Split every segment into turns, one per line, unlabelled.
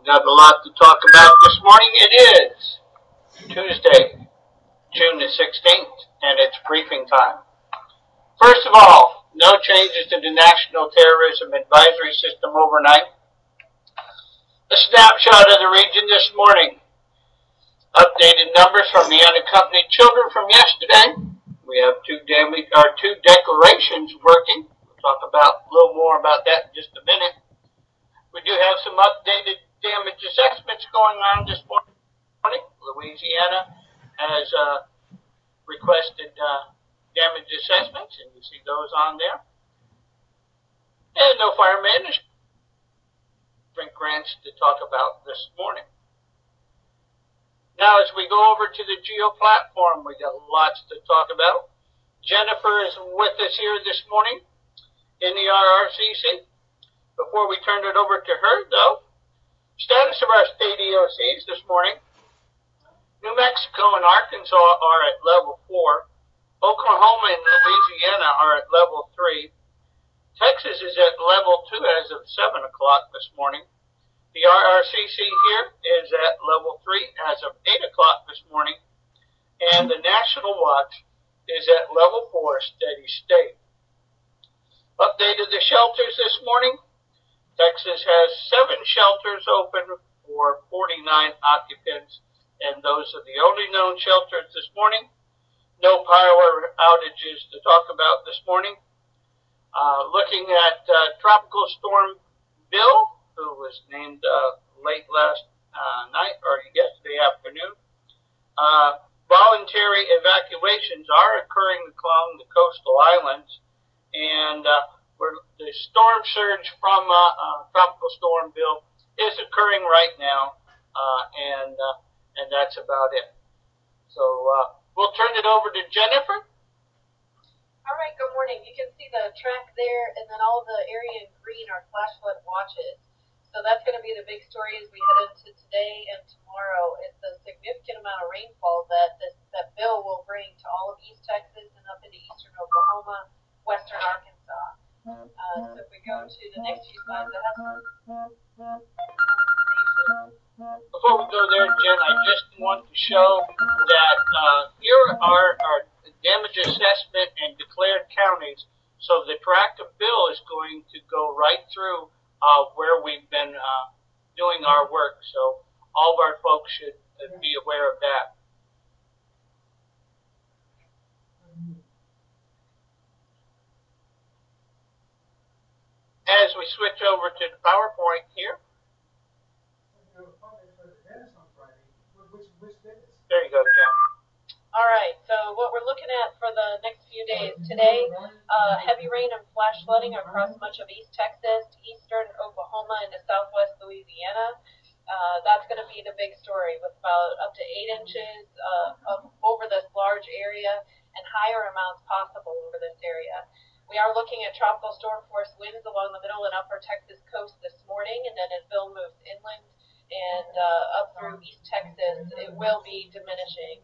Got a lot to talk about this morning. It is Tuesday, June the 16th, and it's briefing time. First of all, no changes to the National Terrorism Advisory System overnight. A snapshot of the region this morning. Updated numbers from the unaccompanied children from yesterday. We have two declarations working. We'll talk about a little more about that in just a minute. We do have some updated damage assessments going on this morning. Louisiana has requested damage assessments, and you see those on there. And no fire management grants to talk about this morning. Now, as we go over to the Geo platform, we got lots to talk about. Jennifer is with us here this morning in the RRCC. Before we turn it over to her, though, status of our state EOCs this morning. New Mexico and Arkansas are at level 4. Oklahoma and Louisiana are at level 3. Texas is at level 2 as of 7 o'clock this morning. The RRCC here is at level 3 as of 8 o'clock this morning. And the National Watch is at level 4, steady state. Updated the shelters this morning. Texas has 7 shelters open for 49 occupants, and those are the only known shelters this morning. No power outages to talk about this morning. Looking at Tropical Storm Bill, who was named late last night or yesterday afternoon. Voluntary evacuations are occurring along the coastal islands, and the storm surge from Tropical Storm Bill is occurring right now, and that's about it. So we'll turn it over to Jennifer.
All right, good morning. You can see the track there, and then all the area in green are flash flood watches. So that's going to be the big story as we head into today and tomorrow. It's a significant amount of rainfall that bill will bring to all of East Texas and up into eastern Oklahoma, western Arkansas. So if we go to the next few slides, it has some
Before we go there, Jen, I just want to show that here are our damage assessment and declared counties. So the tract of bill is going to go right through where we've been doing our work. So all of our folks should be aware of that. As we switch over to the PowerPoint here. There you go, Jen.
All right, so what we're looking at for the next few days today, heavy rain and flash flooding across much of East Texas, eastern Oklahoma, into southwest Louisiana. That's going to be the big story, with about up to 8 inches over this large area and higher amounts possible over this area. We are looking at tropical storm force winds along the middle and upper Texas coast this morning, and then as Bill moves inland and up through East Texas, it will be diminishing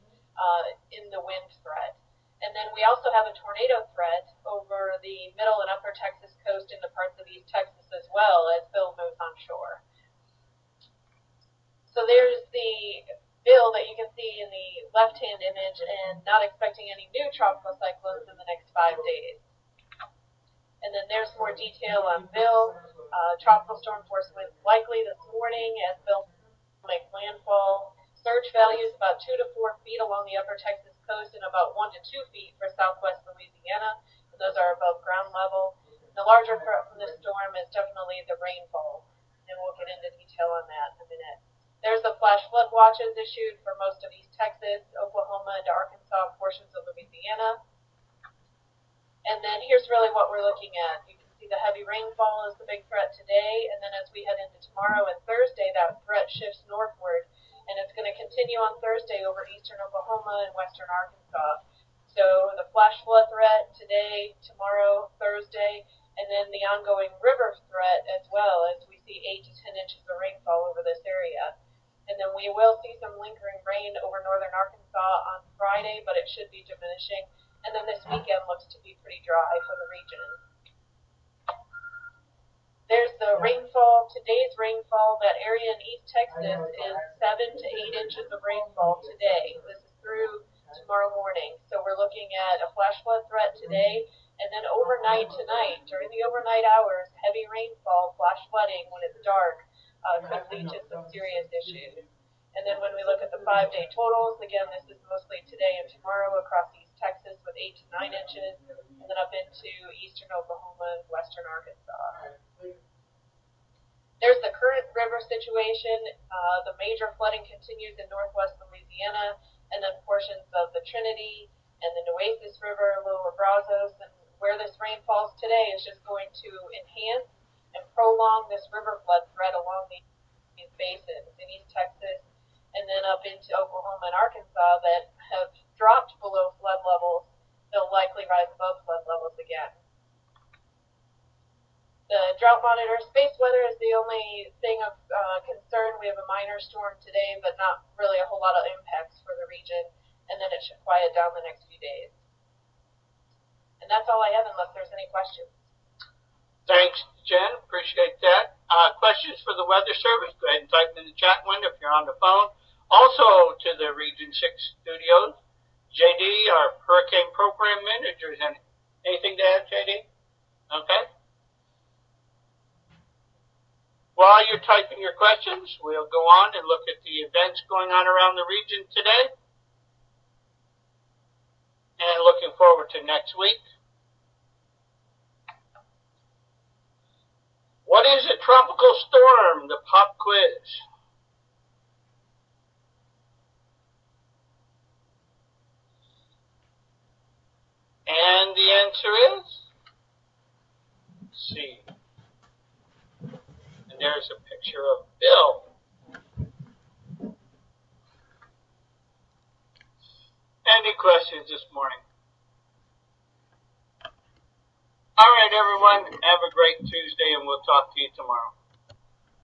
in the wind threat. And then we also have a tornado threat over the middle and upper Texas coast into parts of East Texas as well as Bill moves on shore. So there's the bill that you can see in the left-hand image, and not expecting any new tropical cyclones in the next 5 days. And then there's more detail on Bill. Tropical storm force winds likely this morning as Bill makes landfall. Surge values about 2 to 4 feet along the upper Texas coast and about 1 to 2 feet for southwest Louisiana. And those are above ground level. The larger threat from this storm is definitely the rainfall, and we'll get into detail on that in a minute. There's the flash flood watches issued for most of East Texas, Oklahoma, and Arkansas, portions of Louisiana. And then here's really what we're looking at. You can see the heavy rainfall is the big threat today, and then as we head into tomorrow and Thursday, that threat shifts northward, and it's going to continue on Thursday over eastern Oklahoma and western Arkansas. So the flash flood threat today, tomorrow, Thursday, and then the ongoing river threat as well, as we see 8 to 10 inches of rainfall over this area. And then we will see some lingering rain over northern Arkansas on Friday, but it should be diminishing. And then this weekend looks to be pretty dry for the region. There's the rainfall. Today's rainfall, that area in East Texas is 7 to 8 inches of rainfall today. This is through tomorrow morning. So we're looking at a flash flood threat today, and then overnight tonight, during the overnight hours, heavy rainfall, flash flooding when it's dark, could lead to some serious issues. And then when we look at the 5-day totals, again, this is mostly today and tomorrow across East Texas with 8 to 9 inches, and then up into eastern Oklahoma and western Arkansas. There's the current river situation. The major flooding continues in northwest Louisiana, and then portions of the Trinity and the Nueces River, Lower Brazos, and where this rain falls today is just going to enhance and prolong this river flood threat along these basins in East Texas and then up into Oklahoma and Arkansas that have dropped below flood levels. They'll likely rise above flood levels again. The drought monitor, space weather is the only thing of concern. We have a minor storm today, but not really a whole lot of impacts for the region, and then it should quiet down the next few days. And that's all I have unless there's any questions.
Thanks, Jen. Appreciate that. Questions for the Weather Service? Go ahead and type in the chat window if you're on the phone. Also to the Region 6 studios, JD, our Hurricane Program Manager. Anything to add, JD? Okay. While you're typing your questions, we'll go on and look at the events going on around the region today. And looking forward to next week. What is a tropical storm? The pop quiz. And the answer is C. And there's a picture of Bill. Any questions this morning? All right, everyone. Have a great Tuesday, and we'll talk to you tomorrow.